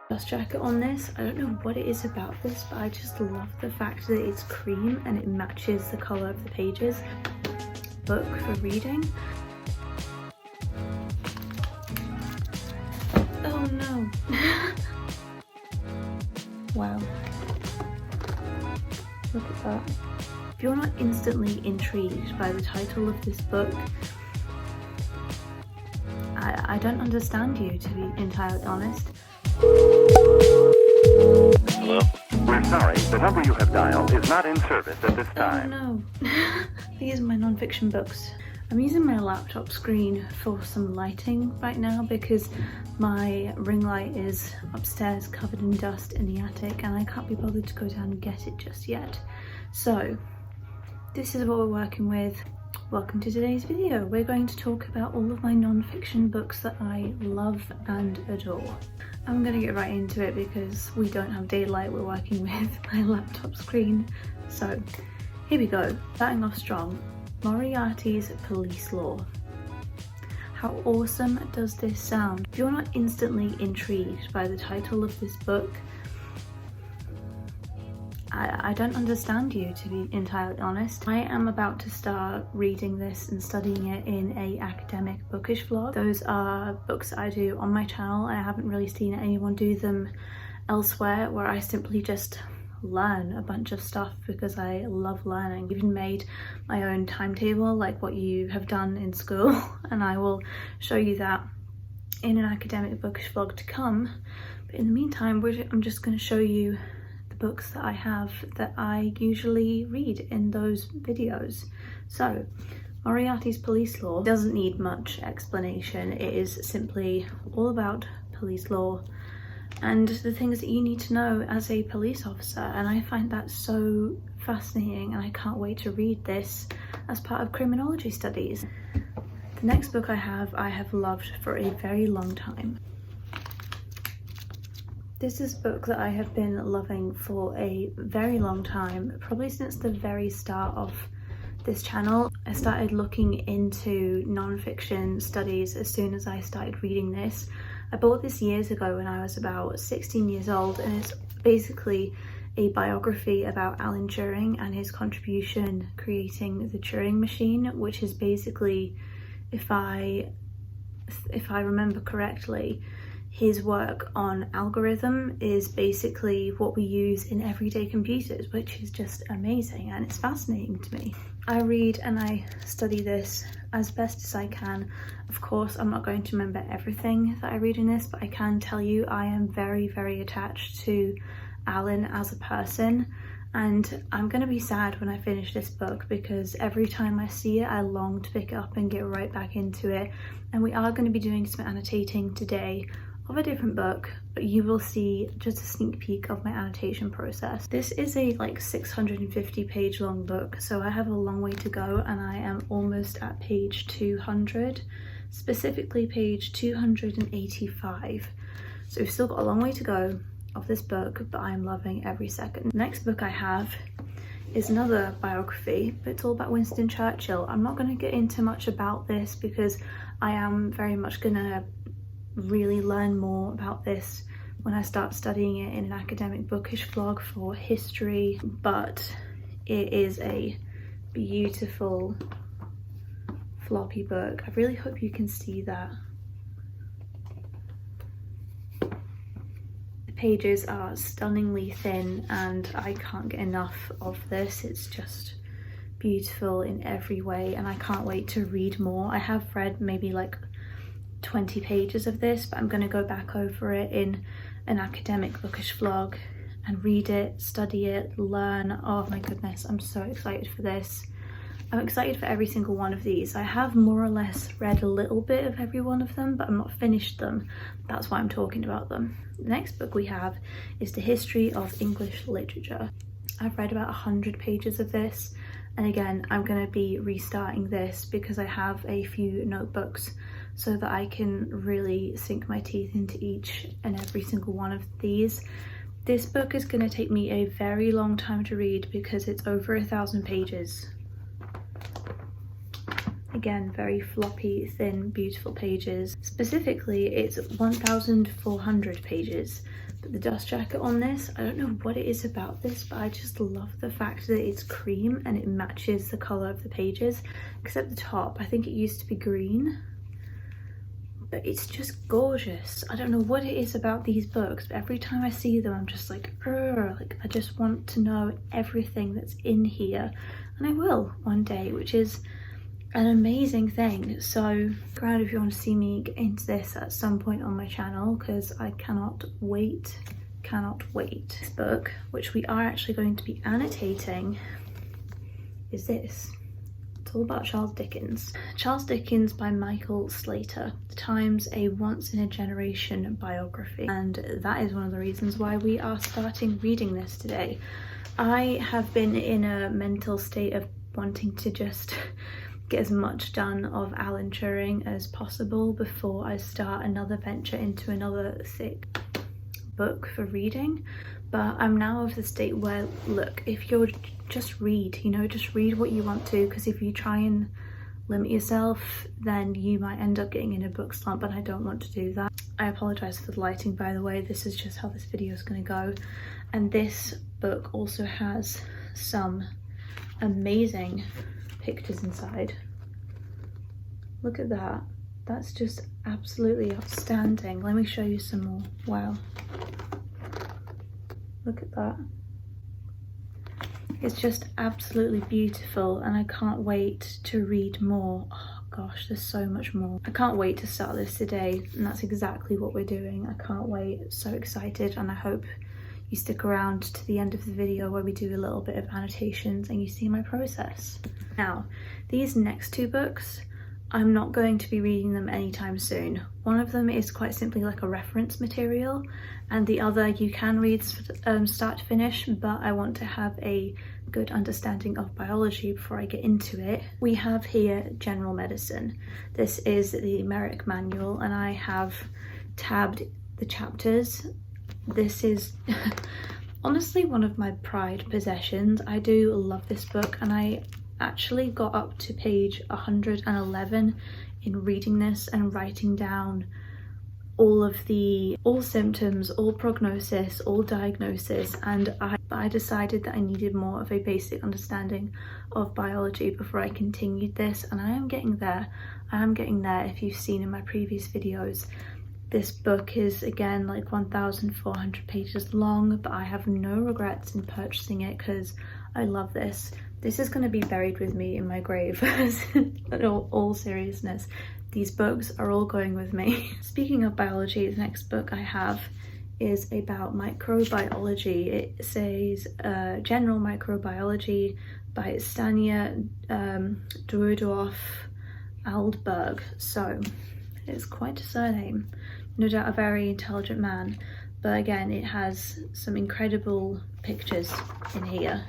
dust jacket on this. I don't know what it is about this, but I just love the fact that it's cream and it matches the colour of the pages. Book for reading. Oh no. Wow. Look at that. If you're not instantly intrigued by the title of this book, I don't understand you, to be entirely honest. Hello? We're sorry, the number you have dialed is not in service at this time. Oh no. These are my non-fiction books. I'm using my laptop screen for some lighting right now because my ring light is upstairs covered in dust in the attic and I can't be bothered to go down and get it just yet. So this is what we're working with. Welcome to today's video. We're going to talk about all of my non-fiction books that I love and adore. I'm gonna get right into it because we don't have daylight, we're working with my laptop screen. So here we go. Starting off strong. Moriarty's Police Law. How awesome does this sound? If you're not instantly intrigued by the title of this book, I don't understand you, to be entirely honest. I am about to start reading this and studying it in a academic bookish vlog. Those are books that I do on my channel. I haven't really seen anyone do them elsewhere, where I simply just learn a bunch of stuff because I love learning. I've even made my own timetable like what you have done in school and I will show you that in an academic bookish vlog to come. But in the meantime, I'm just going to show you books that I have that I usually read in those videos. So Moriarty's Police Law doesn't need much explanation. It is simply all about police law and the things that you need to know as a police officer, and I find that so fascinating and I can't wait to read this as part of criminology studies. The next book I have loved for a very long time. This is a book that I have been loving for a very long time, probably since the very start of this channel. I started looking into non-fiction studies as soon as I started reading this. I bought this years ago when I was about 16 years old, and it's basically a biography about Alan Turing and his contribution creating the Turing machine, which is basically, if I remember correctly, his work on algorithm is basically what we use in everyday computers, which is just amazing and it's fascinating to me. I read and I study this as best as I can. Of course, I'm not going to remember everything that I read in this, but I can tell you I am very, very attached to Alan as a person. And I'm going to be sad when I finish this book because every time I see it, I long to pick it up and get right back into it. And we are going to be doing some annotating today of a different book, but you will see just a sneak peek of my annotation process. This is a like 650 page long book, so I have a long way to go and I am almost at page 200, specifically page 285. So we've still got a long way to go of this book, but I'm loving every second. The next book I have is another biography, but it's all about Winston Churchill. I'm not going to get into much about this because I am very much going to really learn more about this when I start studying it in an academic bookish vlog for history, but it is a beautiful floppy book. I really hope you can see that. The pages are stunningly thin and I can't get enough of this. It's just beautiful in every way and I can't wait to read more. I have read maybe like 20 pages of this, but I'm going to go back over it in an academic bookish vlog and read it, study it, learn. Oh my goodness, I'm so excited for this. I'm excited for every single one of these. I have more or less read a little bit of every one of them, but I'm not finished them. That's why I'm talking about them. The next book we have is The History of English Literature. I've read about 100 pages of this, and again, I'm going to be restarting this because I have a few notebooks so that I can really sink my teeth into each and every single one of these. This book is going to take me a very long time to read because it's over 1,000 pages. Again, very floppy, thin, beautiful pages. Specifically, it's 1,400 pages. But the dust jacket on this, I don't know what it is about this, but I just love the fact that it's cream and it matches the colour of the pages. Except the top, I think it used to be green. But it's just gorgeous. I don't know what it is about these books, but every time I see them, I'm just like, I just want to know everything that's in here. And I will one day, which is an amazing thing. So glad if you want to see me get into this at some point on my channel, because I cannot wait. This book, which we are actually going to be annotating, is this. It's all about Charles Dickens. Charles Dickens by Michael Slater. The Times, a once-in-a-generation biography. And that is one of the reasons why we are starting reading this today. I have been in a mental state of wanting to just get as much done of Alan Turing as possible before I start another venture into another thick book for reading. But I'm now of the state where, look, if you're just read, you know, just read what you want to, because if you try and limit yourself, then you might end up getting in a book slump, and I don't want to do that. I apologize for the lighting, by the way. This is just how this video is going to go. And this book also has some amazing pictures inside. Look at that. That's just absolutely outstanding. Let me show you some more. Wow. Look at that. It's just absolutely beautiful, and I can't wait to read more. Oh gosh, there's so much more. I can't wait to start this today, and that's exactly what we're doing. I can't wait. So excited, and I hope you stick around to the end of the video where we do a little bit of annotations and you see my process. Now, these next two books, I'm not going to be reading them anytime soon. One of them is quite simply like a reference material, and the other you can read start to finish, but I want to have a good understanding of biology before I get into it. We have here General Medicine. This is the Merrick Manual, and I have tabbed the chapters. This is honestly one of my prized possessions. I do love this book, and I actually got up to page 111 in reading this and writing down all symptoms, all prognosis, all diagnosis, and I decided that I needed more of a basic understanding of biology before I continued this, and I am getting there. If you've seen in my previous videos. This book is again like 1,400 pages long, but I have no regrets in purchasing it because I love this. This is going to be buried with me in my grave. In all seriousness, these books are all going with me. Speaking of biology, the next book I have is about microbiology. It says General Microbiology by Stania Aldberg. So it's quite a surname. No doubt a very intelligent man, but again, it has some incredible pictures in here.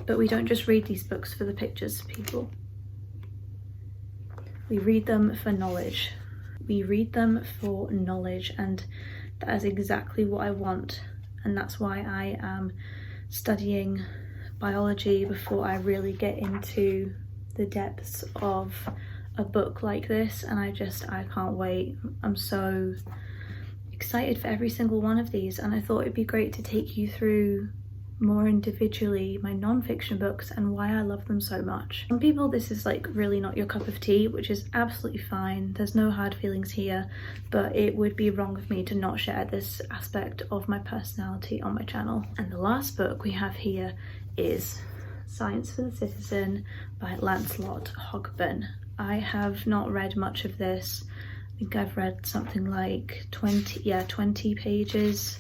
But we don't just read these books for the pictures, people. We read them for knowledge. We read them for knowledge, and that is exactly what I want. And that's why I am studying biology before I really get into the depths of a book like this, and I can't wait. I'm so excited for every single one of these, and I thought it'd be great to take you through more individually my non-fiction books and why I love them so much. Some people, this is like really not your cup of tea, which is absolutely fine. There's no hard feelings here, but it would be wrong of me to not share this aspect of my personality on my channel. And the last book we have here is Science for the Citizen by Lancelot Hogben. I have not read much of this. I think I've read something like 20 pages.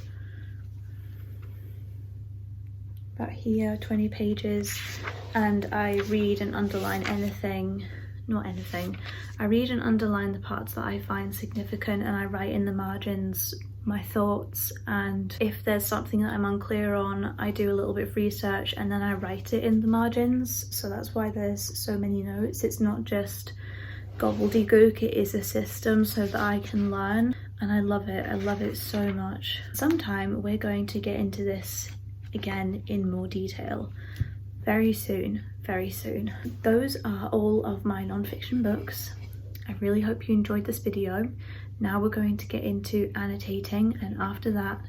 About here, 20 pages. And I read and underline I read and underline the parts that I find significant, and I write in the margins my thoughts, and if there's something that I'm unclear on, I do a little bit of research and then I write it in the margins. So that's why there's so many notes. It's not just gobbledygook, it is a system so that I can learn, and I love it so much. Sometime we're going to get into this again in more detail, very soon, very soon. Those are all of my non-fiction books. I really hope you enjoyed this video. Now we're going to get into annotating, and after that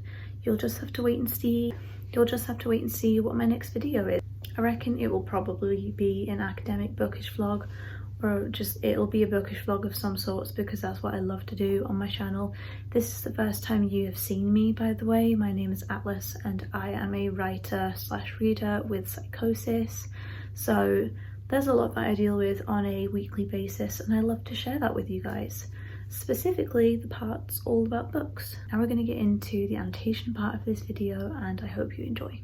you'll just have to wait and see. What my next video is. I reckon it will probably be an academic bookish vlog, or just it'll be a bookish vlog of some sorts, because that's what I love to do on my channel. This is the first time you have seen me, by the way. My name is Atlas and I am a writer / reader with psychosis, so there's a lot that I deal with on a weekly basis, and I love to share that with you guys, specifically the parts all about books. Now we're going to get into the annotation part of this video, and I hope you enjoy.